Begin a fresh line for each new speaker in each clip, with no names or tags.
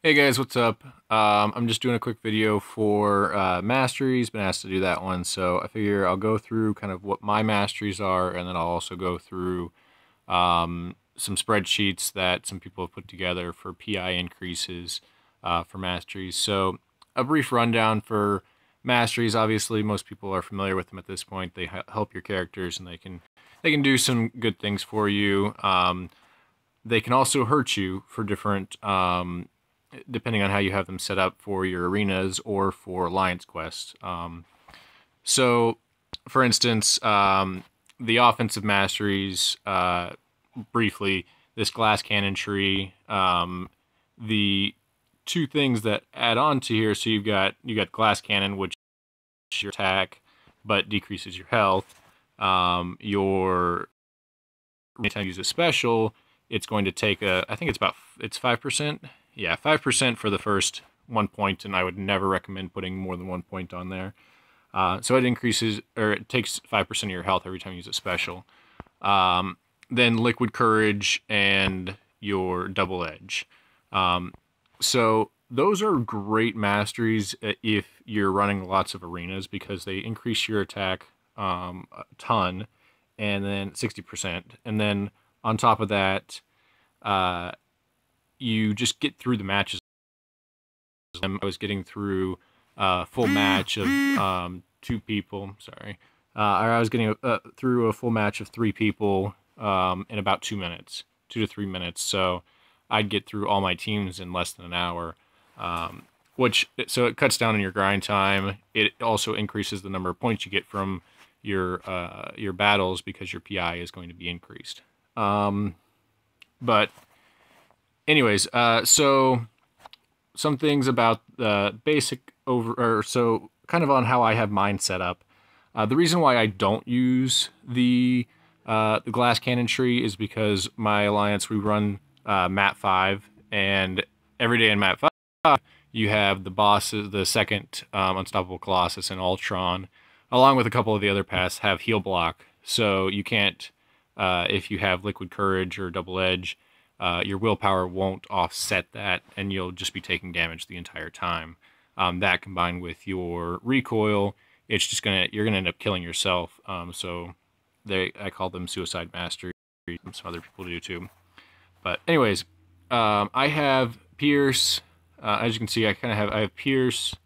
Hey guys, what's up? I'm just doing a quick video for masteries. Been asked to do that one, so I figure I'll go through kind of what my masteries are, and then I'll also go through some spreadsheets that some people have put together for PI increases for masteries. So a brief rundown for masteries. Obviously, most people are familiar with them at this point. They help your characters, and they can do some good things for you. They can also hurt you for different depending on how you have them set up for your arenas or for alliance quests. So, for instance, the offensive masteries, briefly, this glass cannon tree, the two things that add on to here. So you got glass cannon, which is your attack, but decreases your health. Your anytime you use a special, it's going to take I think it's 5%. Yeah, 5% for the first 1 point, and I would never recommend putting more than 1 point on there. So it increases, or it takes 5% of your health every time you use a special. Then Liquid Courage and your Double Edge. So those are great masteries if you're running lots of arenas, because they increase your attack a ton, and then 60%. And then on top of that, you just get through the matches. I was getting through a full match of 2 people. Sorry, I was getting through a full match of 3 people in about 2 minutes, 2 to 3 minutes. So I'd get through all my teams in less than an hour, so it cuts down on your grind time. It also increases the number of points you get from your battles, because your PI is going to be increased. But anyways, so some things about the basic so kind of on how I have mine set up. The reason why I don't use the glass cannon tree is because my alliance, we run map 5, and every day in map 5 you have the bosses, the second Unstoppable Colossus and Ultron, along with a couple of the other paths, have heal block. So you can't, if you have Liquid Courage or Double Edge, your willpower won't offset that, and you'll just be taking damage the entire time. That combined with your recoil, it's just you're gonna end up killing yourself. So I call them suicide mastery. Some other people do too. But anyways, I have Pierce. As you can see, I have Pierce,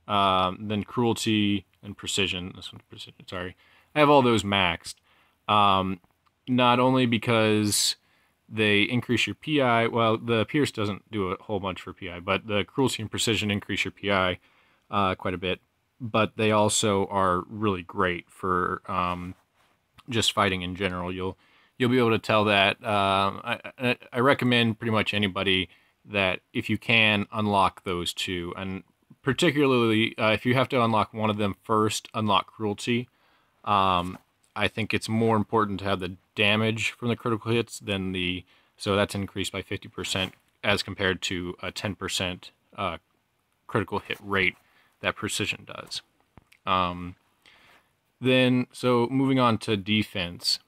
then Cruelty and Precision. This one's Precision. Sorry, I have all those maxed. Not only because they increase your PI. Well, the Pierce doesn't do a whole bunch for PI, but the Cruelty and Precision increase your PI quite a bit. But they also are really great for just fighting in general. You'll be able to tell that. I recommend pretty much anybody that, if you can, unlock those two, and particularly if you have to unlock one of them first, unlock Cruelty. I think it's more important to have the damage from the critical hits than so that's increased by 50% as compared to a 10% critical hit rate that Precision does. Then, so moving on to defense.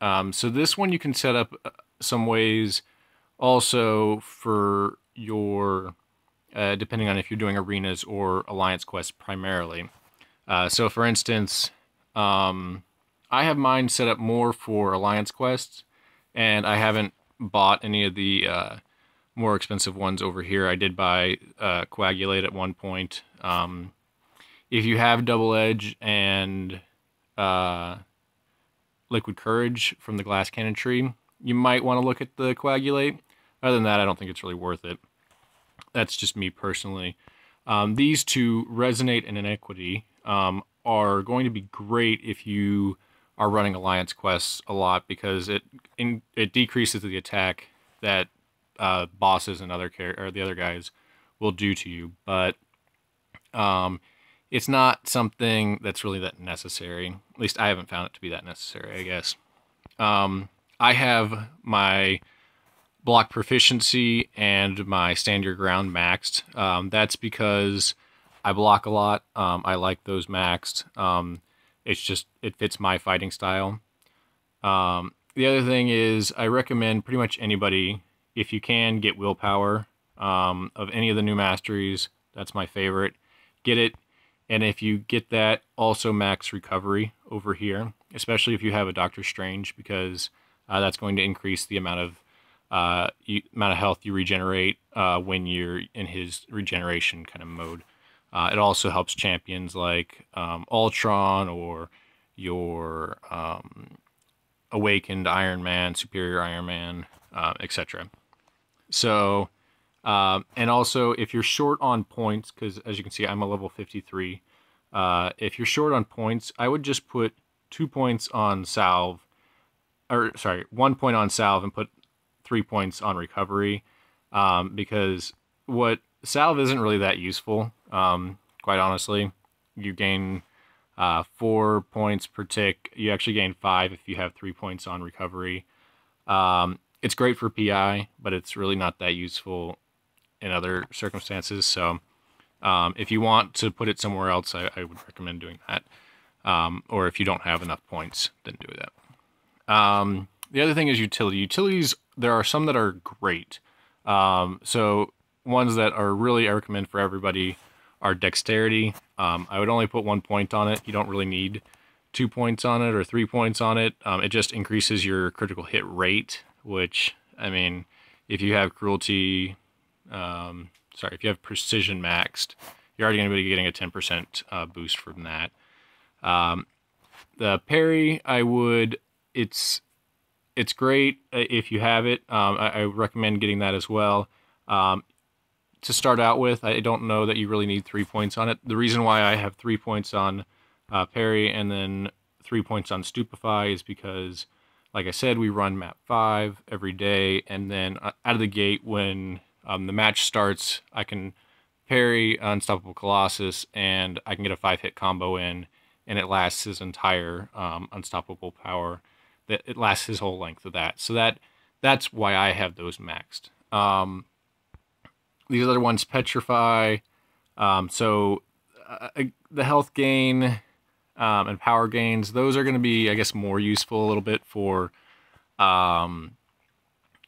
So this one you can set up some ways also for your, depending on if you're doing arenas or alliance quests primarily. So for instance, I have mine set up more for alliance quests, and I haven't bought any of the more expensive ones over here. I did buy Coagulate at one point. If you have Double Edge and Liquid Courage from the glass cannon tree, you might want to look at the Coagulate. Other than that, I don't think it's really worth it. That's just me personally. These two, Resonate and Iniquity, are going to be great if you are running alliance quests a lot, because it decreases the attack that bosses and the other guys will do to you. But it's not something that's really that necessary. At least I haven't found it to be that necessary, I guess. I have my block proficiency and my stand your ground maxed. That's because I block a lot. I like those maxed. It fits my fighting style. The other thing is, I recommend pretty much anybody, if you can, get willpower. of any of the new masteries. That's my favorite. Get it. And if you get that, also max recovery over here, especially if you have a Doctor Strange, because that's going to increase the amount of health you regenerate when you're in his regeneration kind of mode. It also helps champions like Ultron or your awakened Iron Man, Superior Iron Man, etc. So, and also if you're short on points, because as you can see, I'm a level 53. If you're short on points, I would just put 2 points on salve, or sorry, 1 point on salve and put 3 points on recovery, because what salve isn't really that useful, quite honestly. You gain 4 points per tick. You actually gain 5 if you have 3 points on recovery. It's great for PI, but it's really not that useful in other circumstances. So if you want to put it somewhere else, I would recommend doing that. Or if you don't have enough points, then do that. The other thing is utility. Utilities, there are some that are great. So ones that are really, I recommend for everybody, are dexterity. I would only put 1 point on it. You don't really need 2 points on it or 3 points on it. It just increases your critical hit rate, which, I mean, if you have cruelty, if you have precision maxed, you're already going to be getting a 10% boost from that. The parry, it's great if you have it. I recommend getting that as well. To start out with, I don't know that you really need 3 points on it. The reason why I have 3 points on parry and then 3 points on stupefy is because, like I said, we run map 5 every day, and then out of the gate when the match starts, I can parry Unstoppable Colossus, and I can get a 5-hit combo in, and it lasts his entire unstoppable power. It lasts his whole length of that. So that's why I have those maxed. These other ones, Petrify. The health gain and power gains, those are going to be, I guess, more useful a little bit for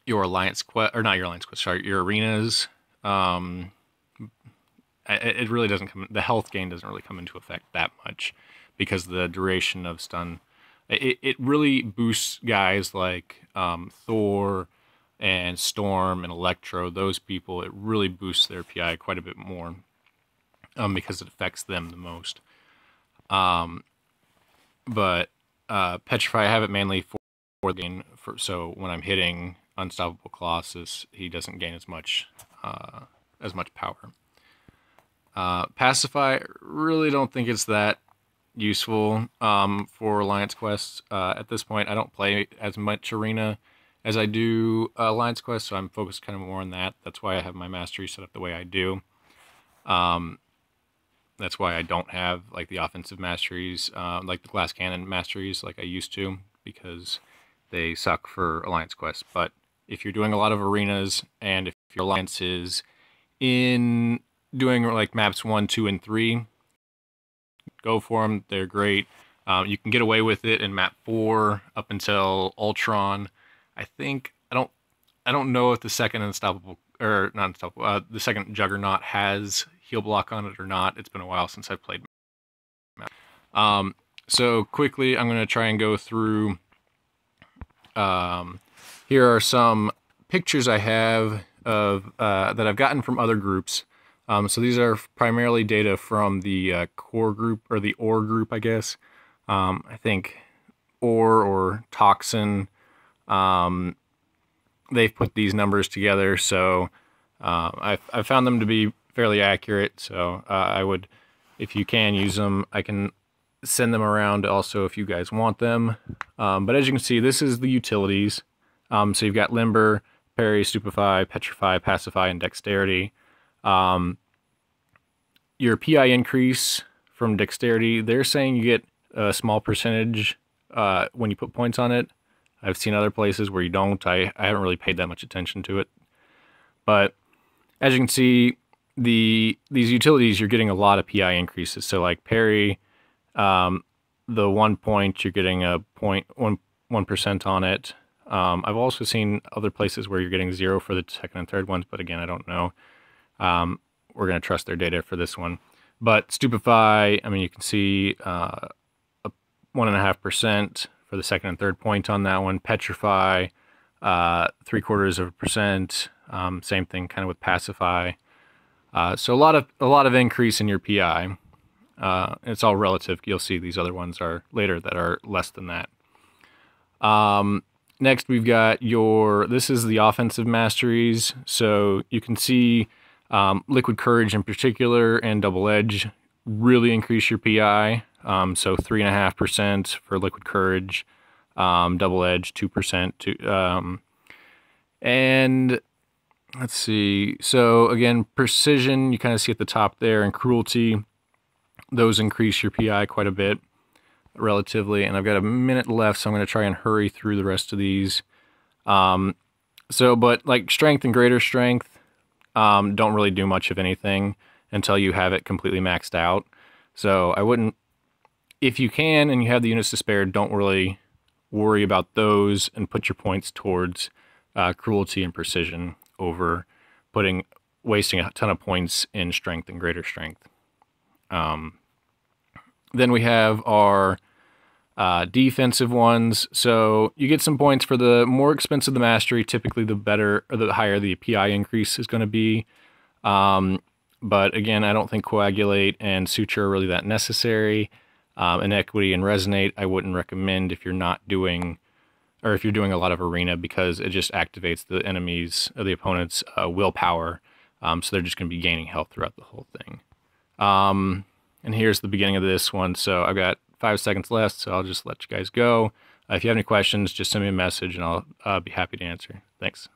your Alliance quest, or not your Alliance quest, sorry, your arenas. It really doesn't come, the health gain doesn't really come into effect that much because the duration of stun. It really boosts guys like Thor and Storm and Electro, those people. It really boosts their PI quite a bit more because it affects them the most. But Petrify, I have it mainly for the gain, so when I'm hitting Unstoppable Colossus, he doesn't gain as much power. Pacify, really don't think it's that useful for Alliance quests. At this point, I don't play as much Arena as I do Alliance quests, so I'm focused kind of more on that. That's why I have my mastery set up the way I do. That's why I don't have like the offensive masteries, like the glass cannon masteries like I used to, because they suck for Alliance quests. But if you're doing a lot of arenas, and if your Alliance is in doing like maps 1, 2, and 3, go for them. They're great. You can get away with it in map 4 up until Ultron. I don't know if the second Unstoppable, or not Unstoppable, the second Juggernaut has heal block on it or not. It's been a while since I've played. So quickly, I'm going to try and go through. Here are some pictures I have of that I've gotten from other groups. So these are primarily data from the core group, or the ore group, I guess. I think ore or toxin. They've put these numbers together, so I found them to be fairly accurate. So I would, if you can use them, I can send them around also if you guys want them. But as you can see, this is the utilities. So you've got Limber, Parry, Stupefy, Petrify, Pacify, and Dexterity. Your PI increase from Dexterity, they're saying you get a small percentage when you put points on it. I've seen other places where you don't. I haven't really paid that much attention to it. But as you can see, these utilities, you're getting a lot of PI increases. So like Parry, the 1 point, you're getting a 1% on it. I've also seen other places where you're getting 0 for the second and third ones, but again, I don't know. We're going to trust their data for this one. But Stupefy, I mean, you can see 1.5% for the second and third point on that one. Petrify, 0.75%. Same thing kind of with Pacify. So a lot of increase in your PI. It's all relative. You'll see these other ones are later that are less than that. Next, we've got this is the offensive masteries. So you can see Liquid Courage in particular and Double Edge really increase your PI. So 3.5% for Liquid Courage, Double Edge 2%. And let's see. So again, Precision, you kind of see at the top there, and Cruelty, those increase your PI quite a bit relatively. And I've got a minute left, so I'm going to try and hurry through the rest of these. But like Strength and Greater Strength don't really do much of anything until you have it completely maxed out. So I wouldn't, if you can and you have the units to spare, don't really worry about those and put your points towards Cruelty and Precision over wasting a ton of points in Strength and Greater Strength. Then we have our defensive ones. So you get some points for the more expensive the mastery. Typically, the better or the higher the PI increase is going to be. But again, I don't think Coagulate and Suture are really that necessary. Inequity and Resonate, I wouldn't recommend if you're not doing, or if you're doing a lot of Arena, because it just activates the enemies or the opponent's willpower. So they're just going to be gaining health throughout the whole thing. And here's the beginning of this one. So I've got 5 seconds left, so I'll just let you guys go. If you have any questions, just send me a message and I'll be happy to answer. Thanks.